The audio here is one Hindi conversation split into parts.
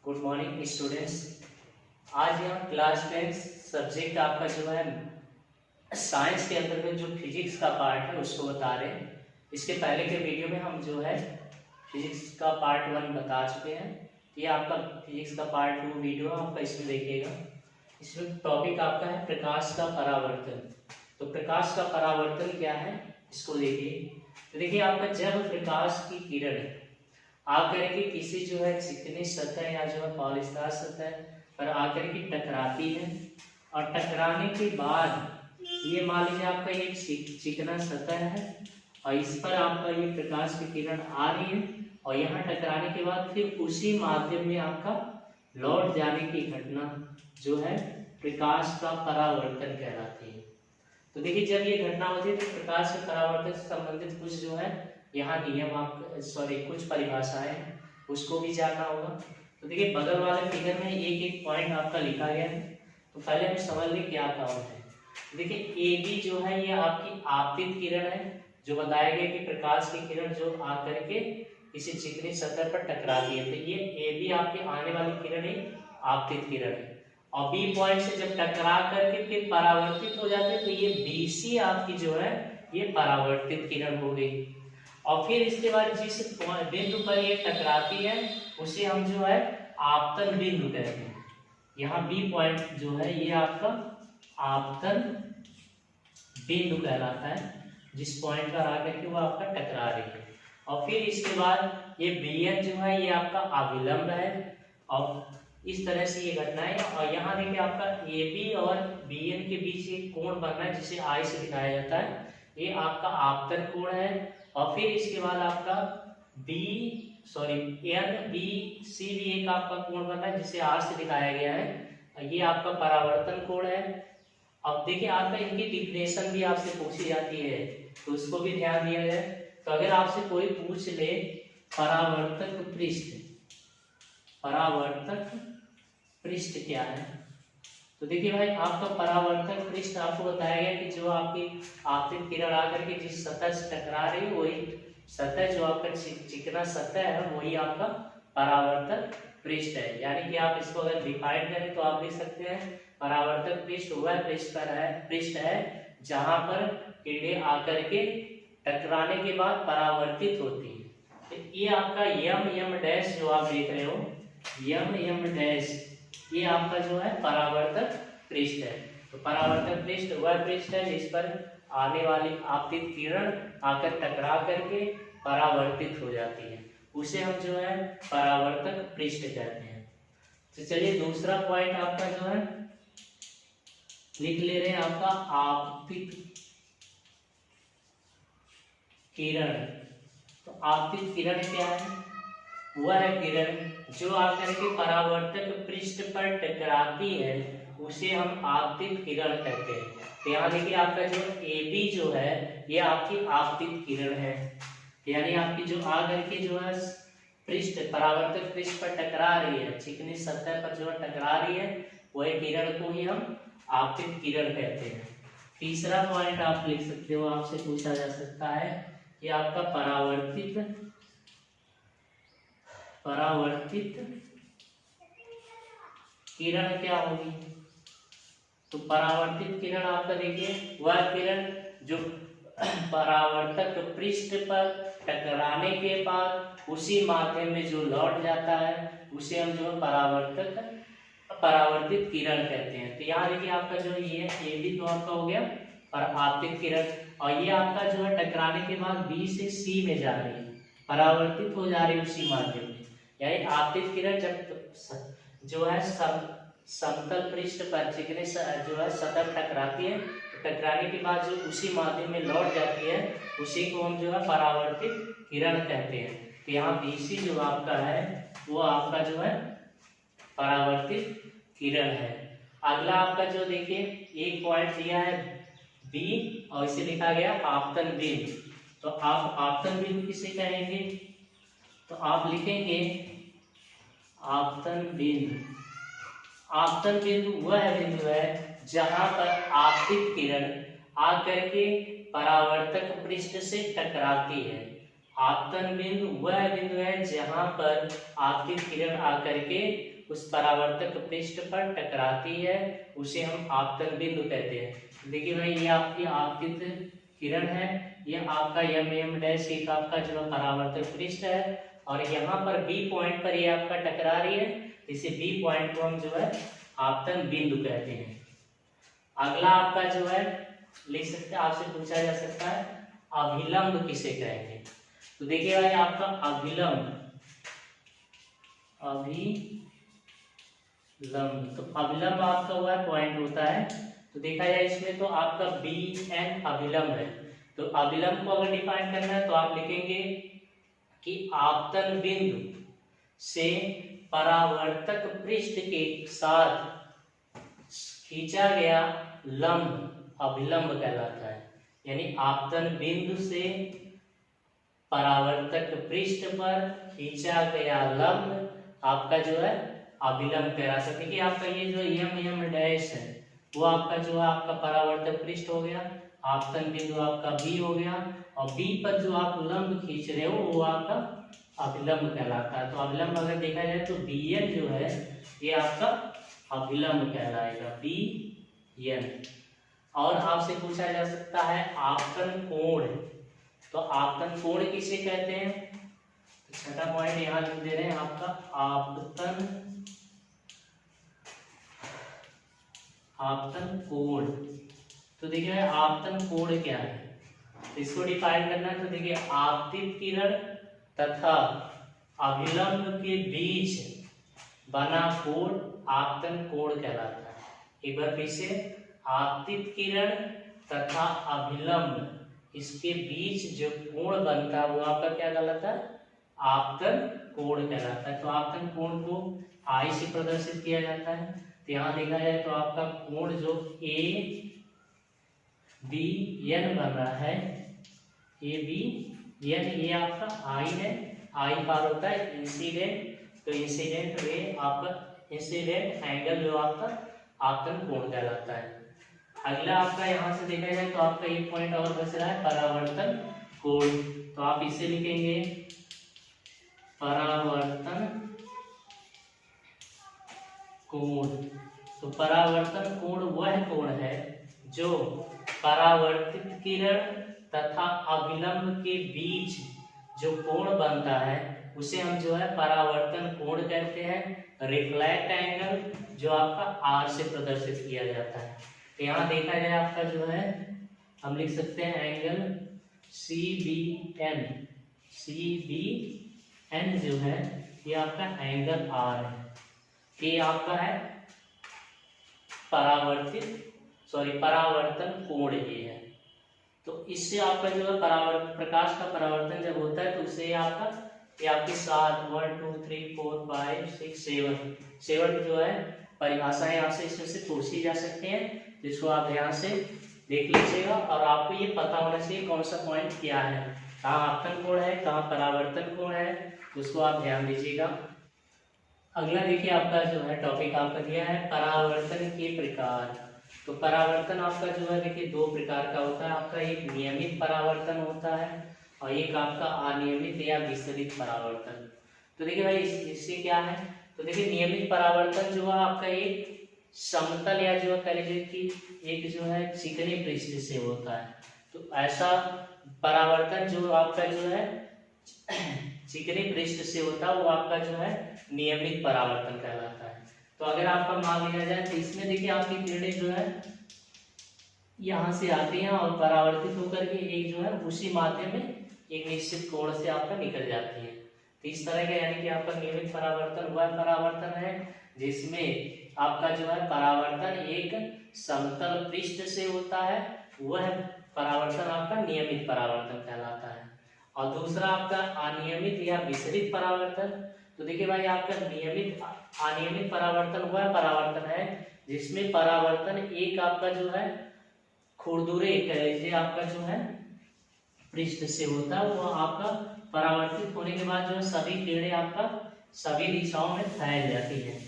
Good morning students. आज हम क्लास 10 सब्जेक्ट आपका जो है साइंस के अंतर्गत जो फिजिक्स का पार्ट है उसको बता रहे हैं। इसके पहले के वीडियो में हम जो है फिजिक्स का पार्ट 1 बता चुके हैं। ये आपका फिजिक्स का पार्ट 2 वीडियो आपका इसमें देखिएगा। इसमें टॉपिक आपका है प्रकाश का परावर्तन। तो प्रकाश का परावर्तन क्या है इसको देखिए। तो देखिए आपका जब प्रकाश की किरण आकर के किसी जो है चिकनी सतह या जो है पॉलिस्टर सतह पर आकर के टकराती है और टकराने के बाद ये मान लीजिए आपका एक चिकना सतह है और इस पर आपका ये प्रकाश की किरण आ रही है और यहाँ टकराने के बाद फिर उसी माध्यम में आपका लौट जाने की घटना जो है प्रकाश का परावर्तन कहलाती है। तो देखिए जब ये घटना होती है तो प्रकाश के परावर्तन से संबंधित कुछ जो है यहाँ नियम कुछ परिभाषाएं उसको भी जानना होगा। तो देखिए बगल वाले फिगर में एक एक पॉइंट आपका लिखा गया है। तो पहले हम समझ लें क्या काम है। देखिए ए बी जो है ये आपकी आपतित किरण है, जो बताया गया कि प्रकाश की किरण जो आकर के किसी चिकनी सतह पर टकराती है। तो ये ए बी आपकी आने वाली किरण एक आपतित किरण है और बी पॉइंट से जब टकरा करके फिर परावर्तित हो जाते हैं तो ये बी सी आपकी जो है ये परावर्तित किरण हो गई। और फिर इसके बाद जिस बिंदु पर ये टकराती है उसे हम जो है आपतन बिंदु कहते हैं। यहाँ बी पॉइंट जो है ये आपका आपतन बिंदु कहलाता है, जिस पॉइंट पर आकर के वो आपका टकरा रही है। और फिर इसके बाद ये बीएन जो है ये आपका अविलंब है और इस तरह से ये घटना है। और यहाँ देखिए आपका ए बी और बीएन के बीच एक कोण बनना है जिसे आई से दिखाया जाता है, ये आपका आपतन कोण है। और फिर इसके बाद आपका एन बी सी भी एक आपका कोण बना है जिसे आर से दिखाया गया है, ये आपका परावर्तन कोण है। अब देखिए आपका इनकी डिफिनेशन भी आपसे पूछी जाती है तो उसको भी ध्यान दिया जाए। तो अगर आपसे कोई पूछ ले परावर्तक पृष्ठ क्या है, तो देखिए भाई आपका परावर्तक पृष्ठ आपको बताया गया कि जो आपकी आपतित किरण आकर के जिस सतह से टकरा रही है वही सतह जो आपका चिकना सतह है वही आपका परावर्तक पृष्ठ है। यानी कि आप इसको अगर डिफाइन करें तो आप लिख सकते हैं परावर्तक पृष्ठ वह पृष्ठ है जहां पर किरणें आकर के टकराने के बाद परावर्तित होती है। तो ये आपका यम डैश जो आप देख रहे हो यम डैश ये आपका जो है परावर्तक पृष्ठ है। तो परावर्तक पृष्ठ वह पृष्ठ है जिस पर आने वाली आपतित किरण आकर टकरा करके परावर्तित हो जाती है, उसे हम जो है परावर्तक पृष्ठ कहते हैं। तो चलिए दूसरा पॉइंट आपका जो है लिख ले रहे हैं आपका आपतित किरण। तो आपतित किरण क्या है? वह किरण जो आकर के परावर्तक पृष्ठ पर टकराती है उसे हम आपतित किरण कहते हैं। तो यहाँ देखिए आपका जो ए बी जो है ये आपकी आपतित किरण है, यानी आपकी जो आकर के जो है पृष्ठ परावर्तक पृष्ठ पर टकरा रही है, चिकनी सतह पर जो है टकरा रही है वही किरण को ही हम आपतित किरण कहते हैं। तीसरा पॉइंट आप लिख सकते हो, आपसे पूछा जा सकता है कि आपका परावर्तित किरण क्या होगी। तो परावर्तित किरण आपका देखिए वह किरण जो परावर्तक पृष्ठ पर टकराने के बाद उसी माध्यम में जो लौट जाता है उसे हम जो परावर्तित किरण कहते हैं। तो यहाँ देखिए आपका जो ये भी तो आपका हो गया और आपतित किरण, और ये आपका जो है टकराने के बाद बी से सी में जा रही है, परावर्तित हो जा रही है उसी माध्यम में। यानी आपतित किरण जब जो है समतल पृष्ठ पर चिकने जो है सतह टकराती है, तो टकराने के बाद जो उसी माध्यम में लौट जाती है उसी को हम जो है परावर्तित किरण कहते हैं। तो यहाँ बीसी जो आपका है वो आपका जो है परावर्तित किरण है। अगला आपका जो देखिए एक पॉइंट दिया है बी और इसे लिखा गया आपतन बिंदु। तो आप आपतन बिंदु किसे कहेंगे? तो आप लिखेंगे आपतन बिंदु। आपतन बिंदु वह बिंदु है जहां पर आपतित किरण आकर के परावर्तक पृष्ठ से टकराती है आपतन बिंदु वह बिंदु है जहां पर आपतित किरण आकर के उस परावर्तक पृष्ठ पर टकराती है, उसे हम आपतन बिंदु कहते हैं। देखिए भाई ये आपकी आपतित किरण है, ये आपका m डैश एक आपका जो परावर्तक पृष्ठ है, और यहाँ पर B पॉइंट पर ये आपका टकरा रही है, इसे B पॉइंट को हम जो है आपतन बिंदु कहते हैं। अगला आपका जो है लिख सकते हैं, आपसे पूछा जा सकता है अभिलंब किसे कहेंगे। तो देखिए भाई आपका अभिलंब तो अभिलंब आपका हुआ पॉइंट होता है। तो देखा जाए इसमें तो आपका BN अभिलंब है। तो अभिलंब को अगर डिफाइन करना है तो आप लिखेंगे कि आपतन बिंदु से परावर्तक पृष्ठ के साथ खींचा गया लंब अभिलंब कहलाता है। यानी आपतन बिंदु से परावर्तक पृष्ठ पर खींचा गया लंब आपका जो है अभिलंब कहलाता है। देखिए आपका ये जो m डैश है वो आपका जो है आपका परावर्तक पृष्ठ हो गया, आपतन बिंदु आपका B हो गया, और B पर जो आप लंब खींच रहे हो वो आपका अभिलंब कहलाता है। तो अभिलंब अगर देखा जाए तो BN जो है ये आपका अभिलंब कहलाएगा, BN। और आपसे पूछा जा सकता है आपतन कोण, तो आपतन कोण किसे कहते हैं। छठा पॉइंट यहाँ लिख दे रहे हैं आपका आपतन कोण। तो देखिए आपतन कोण क्या है, तो इसको डिफाइन करना है। तो देखिए आपतित किरण तथा अभिलंब के बीच बना कोण आपतन कोण कहलाता है। एक बार फिर से, आपतित किरण तथा अभिलंब इसके बीच जो कोण बनता है वो आपका क्या कहलाता है, आपतन कोण कहलाता है। तो आपतन कोण को I से प्रदर्शित किया जाता है। तो यहाँ देखा जाए तो आपका कोण जो ABN बन रहा है, ABN ये आपका I है, I पार होता है इंसिडेंट, तो इंसिडेंट रे आपका इंसिडेंट एंगल जो आपका आपतन कोण कहलाता है। अगला आपका यहाँ से देखा जाए तो आपका एक पॉइंट और बच रहा है परावर्तन कोण। तो आप इसे लिखेंगे परावर्तन कोण। तो परावर्तन कोण वह कोण है जो परावर्तित किरण तथा अभिलंब के बीच जो कोण बनता है उसे हम जो है परावर्तन कोण कहते हैं। रिफ्लेक्ट एंगल जो आपका R से प्रदर्शित किया जाता है। तो यहाँ देखा जाए आपका जो है हम लिख सकते हैं एंगल CBN जो है ये आपका एंगल R है, ये आपका है परावर्तन कोण ये है। तो इससे आपका जो है प्रकाश का परावर्तन जब होता है तो उससे आपका ये आपके 7 1 2 3 4 5 6 7 जो है परिभाषाएं आपसे इसमें से पूछी जा सकती हैं, जिसको आप ध्यान से देख लीजिएगा। और आपको ये पता होना चाहिए कौन सा पॉइंट क्या है, कहाँ आपतन कोण है, कहाँ परावर्तन कोण है, उसको आप ध्यान दीजिएगा। अगला देखिए आपका जो है टॉपिक आपका दिया है परावर्तन के प्रकार। तो परावर्तन आपका जो है देखिए दो प्रकार का होता है। आपका एक नियमित परावर्तन होता है और एक आपका अनियमित या विचलित परावर्तन। तो देखिए भाई इससे क्या है, तो देखिए नियमित परावर्तन जो है आपका एक समतल या जो कह लीजिए कि एक जो है चिकने पृष्ठ से होता है। तो ऐसा परावर्तन जो आपका जो है चिकने पृष्ठ से होता है वो आपका जो है नियमित परावर्तन कहलाता है। तो अगर आपका मान लिया जाए तो इसमें देखिए आपकी किरणें जो है यहाँ से आती हैं और परावर्तित होकर के एक जो है उसी माध्यम में एक निश्चित कोण से आपका निकल जाती है। तो इस तरह का यानी कि आपका नियमित परावर्तन वह परावर्तन है जिसमें आपका जो है परावर्तन एक समतल पृष्ठ से होता है, वह परावर्तन आपका नियमित परावर्तन कहलाता है। और दूसरा आपका अनियमित या विचलित परावर्तन। तो देखिए भाई आपका अनियमित परावर्तन वह परावर्तन है जिसमें परावर्तन एक आपका जो है खुरदुरे कह लीजिए आपका जो है पृष्ठ से होता है, वो आपका परावर्तित होने के बाद जो है सभी किरणें आपका सभी दिशाओं में फैल जाती है।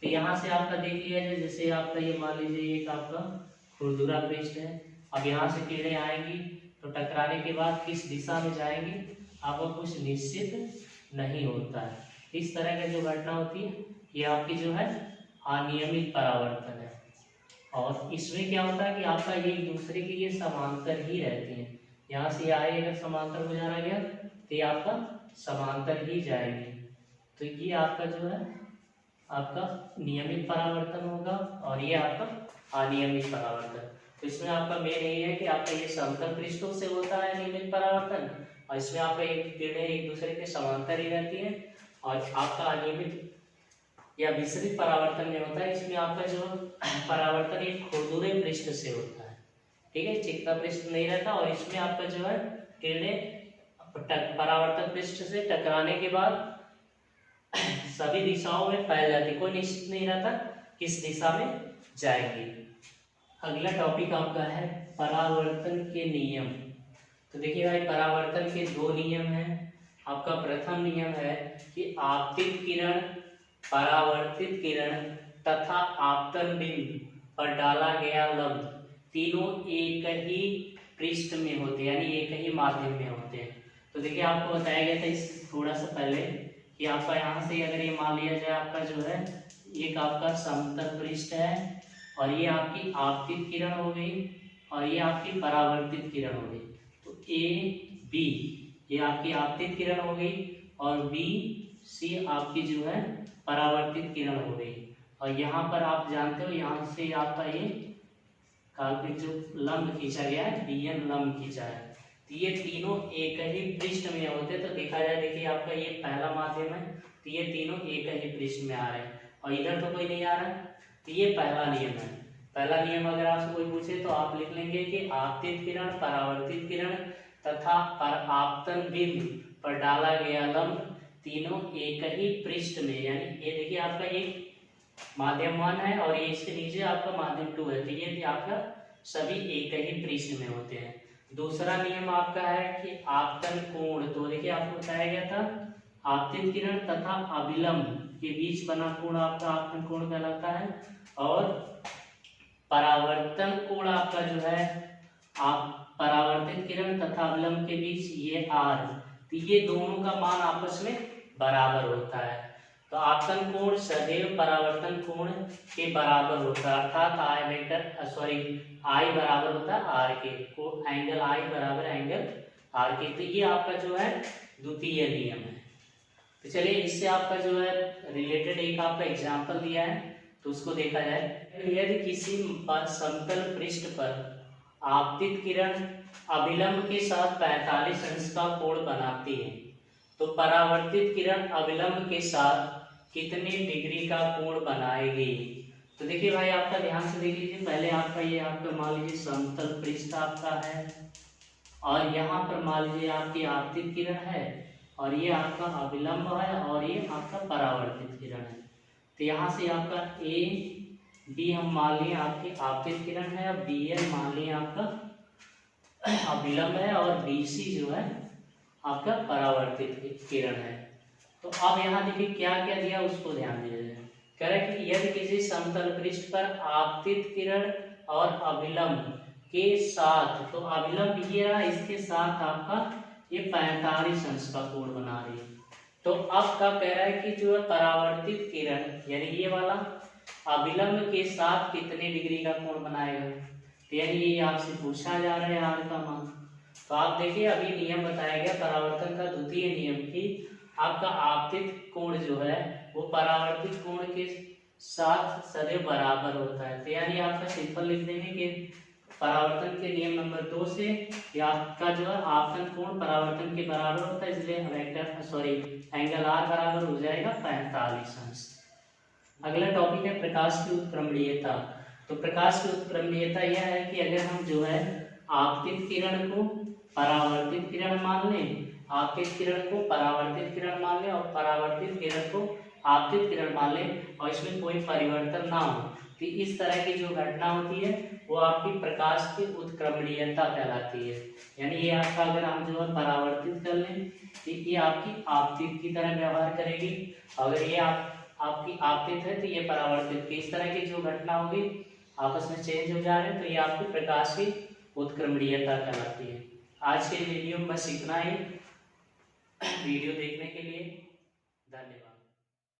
तो यहाँ से आपका देख लिया जाए, जैसे आपका ये मान लीजिए एक आपका खुरदुरा पृष्ठ है, अब यहाँ से किरणें आएंगी तो टकराने के बाद किस दिशा में जाएंगी, आपका कुछ निश्चित नहीं होता है। इस तरह का जो घटना होती है ये आपकी जो है अनियमित परावर्तन है। और इसमें क्या होता है कि आपका ये एक दूसरे के ये समांतर ही रहते हैं। यहाँ से आए अगर समांतर गुजारा गया तो ये आपका समांतर ही जाएंगे। तो ये आपका जो है आपका नियमित परावर्तन होगा और ये आपका अनियमित परावर्तन। तो इसमें आपका मेन यही है कि आपका ये समतल पृष्ठों से होता है नियमित परावर्तन, और इसमें आपका एक किरणें एक दूसरे के समांतर ही रहती है। और आपका अनियमित या विसरित परावर्तन में होता है, इसमें आपका जो परावर्तन एक खुरदुरे पृष्ठ से होता है, ठीक है, चिकना पृष्ठ नहीं रहता। और इसमें आपका जो है किरणें परावर्तक पृष्ठ से टकराने के बाद सभी दिशाओं में फैल जाती, कोई निश्चित नहीं रहता किस दिशा में जाएगी। अगला टॉपिक आपका है परावर्तन के नियम। तो देखिए भाई, परावर्तन के दो नियम हैं। आपका प्रथम नियम है कि आपतित किरण, परावर्तित किरण तथा आपतन बिंदु पर डाला गया लब्ध तीनों एक ही पृष्ठ में होते हैं, यानी एक ही माध्यम में होते हैं। तो देखिए आपको बताया गया था इस थोड़ा सा पहले कि आपका यहाँ से अगर ये मान लिया जाए आपका जो है एक आपका समतल पृष्ठ है, और ये आपकी आपतित किरण हो गई और ये आपकी परावर्तित किरण हो गई। तो ए बी ये आपकी आपतित किरण हो गई और बी सी आपकी जो है परावर्तित किरण हो गई। और यहाँ पर आप जानते हो यहाँ से आपका ये काल्पनिक जो लंब खींचा गया है बीएन लंब खींचा है, तो ये तीनों एक ही पृष्ठ में होते। तो देखा जाए, देखिए आपका ये पहला माध्यम है, तो ये तीनों एक ही पृष्ठ में आ रहे हैं और इधर तो कोई नहीं आ रहा, तो ये पहला नियम है। पहला नियम अगर आपसे कोई पूछे तो आप लिख लेंगे कि आपतित किरण, परावर्तित किरण तथा आपतन बिंदु पर डाला गया लंब तीनों एक ही पृष्ठ में, यानी ये देखिए आपका एक माध्यम 1 है और ये इसके नीचे आपका माध्यम 2 है, तो ये आपका सभी एक ही पृष्ठ में होते हैं। दूसरा नियम आपका है कि आपतन कोण। तो देखिए आपको बताया गया था आपतित किरण तथा अभिलंब के बीच बना कोण आपका आपतन कोण कहलाता है, और परावर्तन कोण आपका जो है आप परावर्तित किरण तथा अभिलंब के बीच ये आर, तो ये दोनों का मान आपस में बराबर होता है। तो आपतन कोण सदैव परावर्तन कोण के बराबर होता है, अर्थात आई बराबर होता है आर के, एंगल आई बराबर एंगल आर के। तो ये आपका जो है द्वितीय नियम है। तो चलिए इससे आपका जो है रिलेटेड एक आपका एग्जांपल दिया है, तो उसको देखा जाए। यदि किसी समतल पृष्ठ पर आपतित किरण अभिलंब के साथ 45 अंश का कोण बनाती है, तो परावर्तित किरण अभिलंब के साथ कितने डिग्री का कोण बनाएगी। तो देखिए भाई आपका ध्यान से देख लीजिए, पहले आपका ये आपका मान लीजिए समतल पृष्ठ आपका है और यहाँ पर मान लीजिए आपकी आपतित किरण है और ये आपका अभिलंब है और ये आपका परावर्तित किरण है। तो यहाँ से आपका ए बी हम मान लिए आपकी आपतित किरण है और बी एन मान लिए आपका अभिलंब है और बी सी जो है आपका परावर्तित किरण है। तो अब यहाँ देखिए क्या क्या दिया उसको ध्यान दीजिए। कह रहा है कि यदि किसी समतल पृष्ठ पर आपतित किरण और अभिलंब के साथ, तो अभिलंब ये रहा, इसके साथ आपका ये 45 अंश का कोण बना रही है। तो अब क्या कह रहा है कि जो है परावर्तित किरण यानी ये वाला अभिलंब के साथ कितने डिग्री का कोण बनाएगा, तो यानी ये आपसे पूछा जा रहा है आर का मान। तो आप देखिए अभी नियम बताया गया परावर्तन का द्वितीय नियम कि आपका आपतित कोण जो है वो परावर्तित कोण के साथ सदैव बराबर होता है। तो यानी आपका सिंपल लिख देंगे कि परावर्तन के नियम नंबर 2 से आपका जो है आपतन कोण परावर्तन के बराबर होता है, इसलिए एंगल आर बराबर हो जाएगा 45 अंश। अगला टॉपिक है प्रकाश की उत्क्रमणीयता। तो प्रकाश की उत्क्रमणीयता यह है कि अगर हम जो है आपतित किरण को परावर्तित किरण मान लें, आपतित किरण को परावर्तित किरण मान लें और परावर्तित किरण को आपतित किरण मान लें और इसमें कोई परिवर्तन ना हो, तो इस तरह की जो घटना होती है वो आपकी प्रकाश की उत्क्रमणीयता कहलाती है। यानी ये आपका अगर हम जो है परावर्तित कर लें तो ये आपकी आपतित की तरह व्यवहार करेगी, अगर ये आपकी आपतित है तो ये परावर्तित की, इस तरह की जो घटना होगी आपस में चेंज हो जा रहे हैं, तो ये आपकी प्रकाश की उत्क्रमणीयता कहलाती है। आज के वीडियो में बस इतना ही। वीडियो देखने के लिए धन्यवाद।